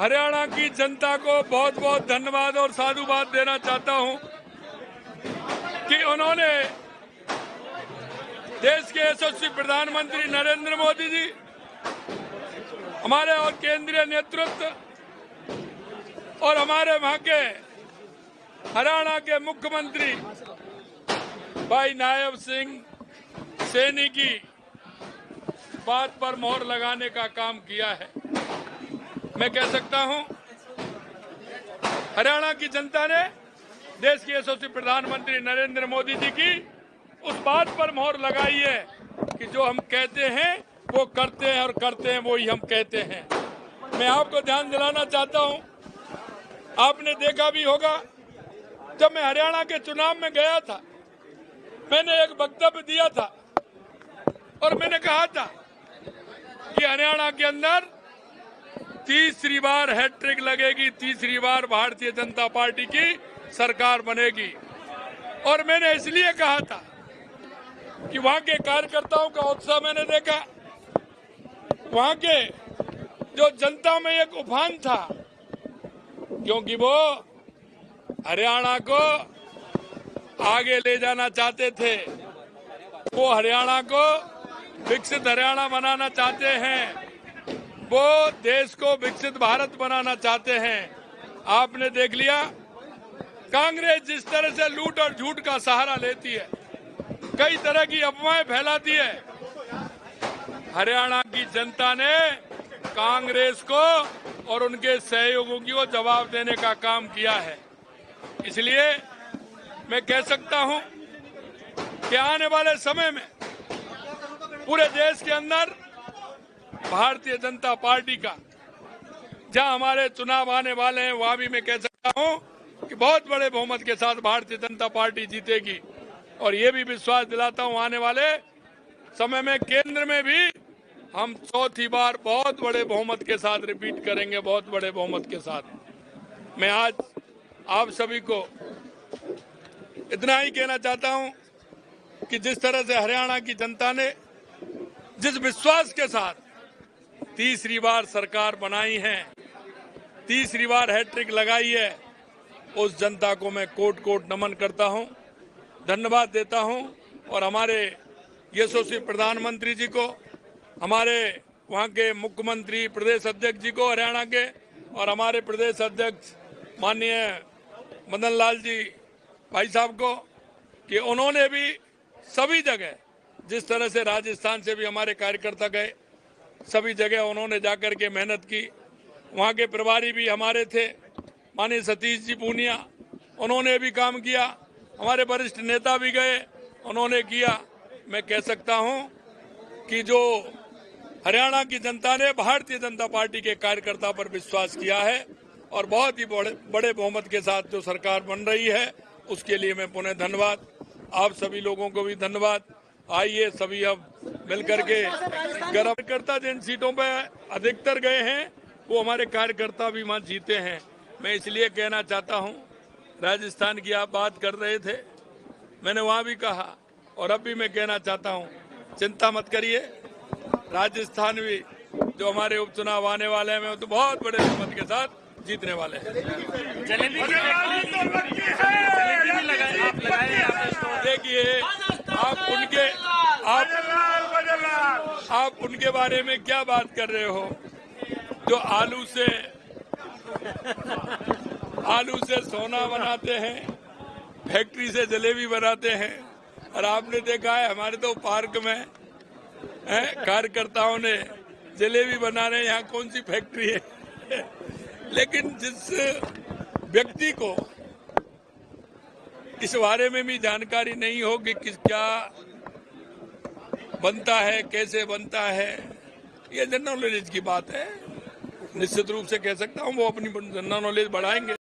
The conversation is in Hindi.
हरियाणा की जनता को बहुत बहुत धन्यवाद और साधुवाद देना चाहता हूं कि उन्होंने देश के यशस्वी प्रधानमंत्री नरेंद्र मोदी जी, हमारे और केंद्रीय नेतृत्व और हमारे वहां के हरियाणा के मुख्यमंत्री भाई नायब सिंह सैनी की बात पर मोहर लगाने का काम किया है। मैं कह सकता हूं हरियाणा की जनता ने देश के यशस्वी प्रधानमंत्री नरेंद्र मोदी जी की उस बात पर मोहर लगाई है कि जो हम कहते हैं वो करते हैं और करते हैं वही हम कहते हैं। मैं आपको ध्यान दिलाना चाहता हूं, आपने देखा भी होगा जब मैं हरियाणा के चुनाव में गया था, मैंने एक वक्तव्य दिया था और मैंने कहा था कि हरियाणा के अंदर तीसरी बार हैट्रिक लगेगी, तीसरी बार भारतीय जनता पार्टी की सरकार बनेगी। और मैंने इसलिए कहा था कि वहां के कार्यकर्ताओं का उत्साह मैंने देखा, वहां के जो जनता में एक उफान था, क्योंकि वो हरियाणा को आगे ले जाना चाहते थे, वो हरियाणा को विकसित हरियाणा बनाना चाहते हैं, वो देश को विकसित भारत बनाना चाहते हैं। आपने देख लिया कांग्रेस जिस तरह से लूट और झूठ का सहारा लेती है, कई तरह की अफवाहें फैलाती है। हरियाणा की जनता ने कांग्रेस को और उनके सहयोगियों को जवाब देने का काम किया है। इसलिए मैं कह सकता हूं कि आने वाले समय में पूरे देश के अंदर भारतीय जनता पार्टी का जहां हमारे चुनाव आने वाले हैं, वहां भी मैं कह सकता हूं कि बहुत बड़े बहुमत के साथ भारतीय जनता पार्टी जीतेगी। और ये भी विश्वास दिलाता हूं आने वाले समय में केंद्र में भी हम चौथी बार बहुत बड़े बहुमत के साथ रिपीट करेंगे, बहुत बड़े बहुमत के साथ। मैं आज आप सभी को इतना ही कहना चाहता हूं कि जिस तरह से हरियाणा की जनता ने जिस विश्वास के साथ तीसरी बार सरकार बनाई है, तीसरी बार हैट्रिक लगाई है, उस जनता को मैं कोट कोट नमन करता हूं, धन्यवाद देता हूं। और हमारे यशस्वी प्रधानमंत्री जी को, हमारे वहां के मुख्यमंत्री प्रदेश अध्यक्ष जी को हरियाणा के, और हमारे प्रदेश अध्यक्ष माननीय मदन लाल जी भाई साहब को, कि उन्होंने भी सभी जगह जिस तरह से राजस्थान से भी हमारे कार्यकर्ता गए, सभी जगह उन्होंने जाकर के मेहनत की। वहां के प्रभारी भी हमारे थे माननीय सतीश जी पूनिया, उन्होंने भी काम किया। हमारे वरिष्ठ नेता भी गए, उन्होंने किया। मैं कह सकता हूं कि जो हरियाणा की जनता ने भारतीय जनता पार्टी के कार्यकर्ता पर विश्वास किया है और बहुत ही बड़े बहुमत के साथ जो सरकार बन रही है, उसके लिए मैं पुनः धन्यवाद। आप सभी लोगों को भी धन्यवाद। आइए सभी अब मिलकर के कार्यकर्ता जिन सीटों पर अधिकतर गए हैं, वो हमारे कार्यकर्ता भी वहां जीते हैं। मैं इसलिए कहना चाहता हूं, राजस्थान की आप बात कर रहे थे, मैंने वहां भी कहा और अब भी मैं कहना चाहता हूं, चिंता मत करिए, राजस्थान भी जो हमारे उपचुनाव आने वाले हैं, तो बहुत बड़े बहुमत के साथ जीतने वाले हैं। देखिए आप उनके बारे में क्या बात कर रहे हो, जो आलू से सोना बनाते हैं, फैक्ट्री से जलेबी बनाते हैं। और आपने देखा है हमारे तो पार्क में कार्यकर्ताओं ने जलेबी बना रहे हैं, यहाँ कौन सी फैक्ट्री है। लेकिन जिस व्यक्ति को इस बारे में भी जानकारी नहीं हो कि क्या बनता है, कैसे बनता है, ये जनरल नॉलेज की बात है। निश्चित रूप से कह सकता हूँ वो अपनी जनरल नॉलेज बढ़ाएंगे।